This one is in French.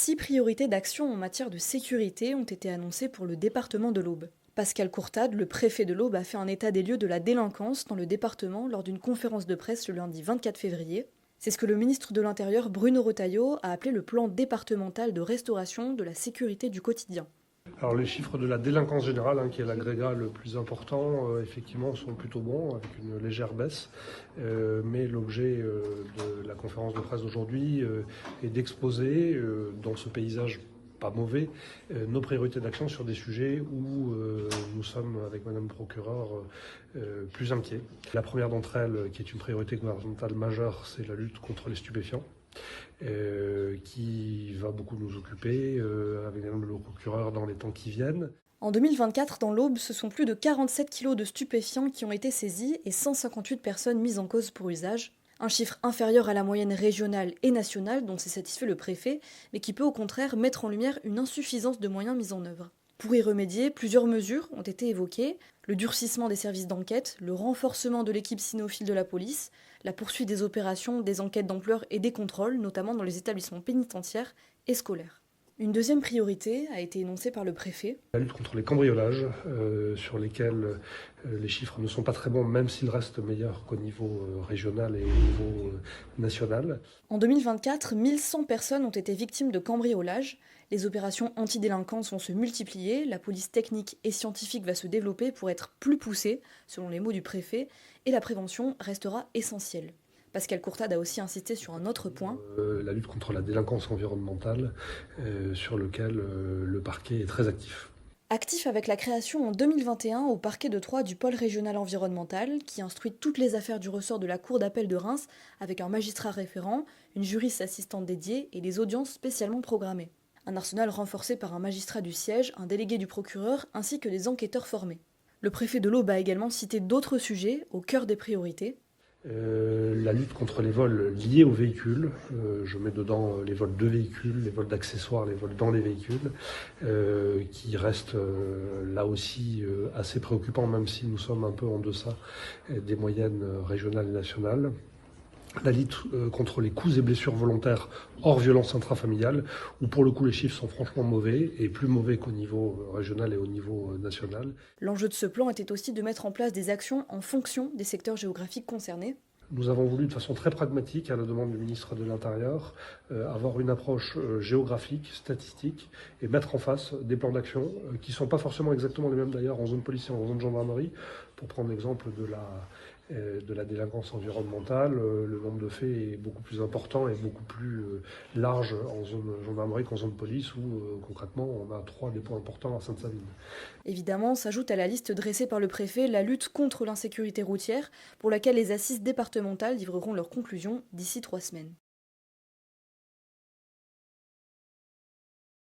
6 priorités d'action en matière de sécurité ont été annoncées pour le département de l'Aube. Pascal Courtade, le préfet de l'Aube, a fait un état des lieux de la délinquance dans le département lors d'une conférence de presse le lundi 24 février. C'est ce que le ministre de l'Intérieur, Bruno Retailleau, a appelé le plan départemental de restauration de la sécurité du quotidien. Alors les chiffres de la délinquance générale, qui est l'agrégat le plus important, effectivement sont plutôt bons, avec une légère baisse. Mais l'objet de la conférence de presse d'aujourd'hui est d'exposer, dans ce paysage pas mauvais, nos priorités d'action sur des sujets où nous sommes, avec Madame le procureur, plus inquiets. La première d'entre elles, qui est une priorité gouvernementale majeure, c'est la lutte contre les stupéfiants. Qui va beaucoup nous occuper avec Madame le procureur dans les temps qui viennent. En 2024, dans l'Aube, ce sont plus de 47 kilos de stupéfiants qui ont été saisis et 158 personnes mises en cause pour usage. Un chiffre inférieur à la moyenne régionale et nationale dont s'est satisfait le préfet, mais qui peut au contraire mettre en lumière une insuffisance de moyens mis en œuvre. Pour y remédier, plusieurs mesures ont été évoquées, le durcissement des services d'enquête, le renforcement de l'équipe cynophile de la police, la poursuite des opérations, des enquêtes d'ampleur et des contrôles, notamment dans les établissements pénitentiaires et scolaires. Une deuxième priorité a été énoncée par le préfet. La lutte contre les cambriolages, sur lesquels les chiffres ne sont pas très bons, même s'ils restent meilleurs qu'au niveau régional et au niveau national. En 2024, 1100 personnes ont été victimes de cambriolages. Les opérations antidélinquance vont se multiplier, la police technique et scientifique va se développer pour être plus poussée, selon les mots du préfet, et la prévention restera essentielle. Pascal Courtade a aussi insisté sur un autre point. La lutte contre la délinquance environnementale, sur lequel le parquet est très actif. Actif avec la création en 2021 au parquet de Troyes du pôle régional environnemental, qui instruit toutes les affaires du ressort de la cour d'appel de Reims, avec un magistrat référent, une juriste assistante dédiée et des audiences spécialement programmées. Un arsenal renforcé par un magistrat du siège, un délégué du procureur, ainsi que des enquêteurs formés. Le préfet de l'Aube a également cité d'autres sujets au cœur des priorités. La lutte contre les vols liés aux véhicules, je mets dedans les vols de véhicules, les vols d'accessoires, les vols dans les véhicules, qui restent là aussi assez préoccupants, même si nous sommes un peu en deçà des moyennes régionales et nationales. La lutte contre les coups et blessures volontaires hors violence intrafamiliale, où pour le coup les chiffres sont franchement mauvais, et plus mauvais qu'au niveau régional et au niveau national. L'enjeu de ce plan était aussi de mettre en place des actions en fonction des secteurs géographiques concernés. Nous avons voulu de façon très pragmatique, à la demande du ministre de l'Intérieur, avoir une approche géographique, statistique, et mettre en face des plans d'action qui ne sont pas forcément exactement les mêmes d'ailleurs en zone policière et en zone gendarmerie. Pour prendre l'exemple de la délinquance environnementale, le nombre de faits est beaucoup plus important et beaucoup plus large en zone gendarmerie qu'en zone police, où concrètement on a 3 dépôts importants à Sainte-Savine. Évidemment, s'ajoute à la liste dressée par le préfet la lutte contre l'insécurité routière, pour laquelle les assises départementales livreront leurs conclusions d'ici 3 semaines.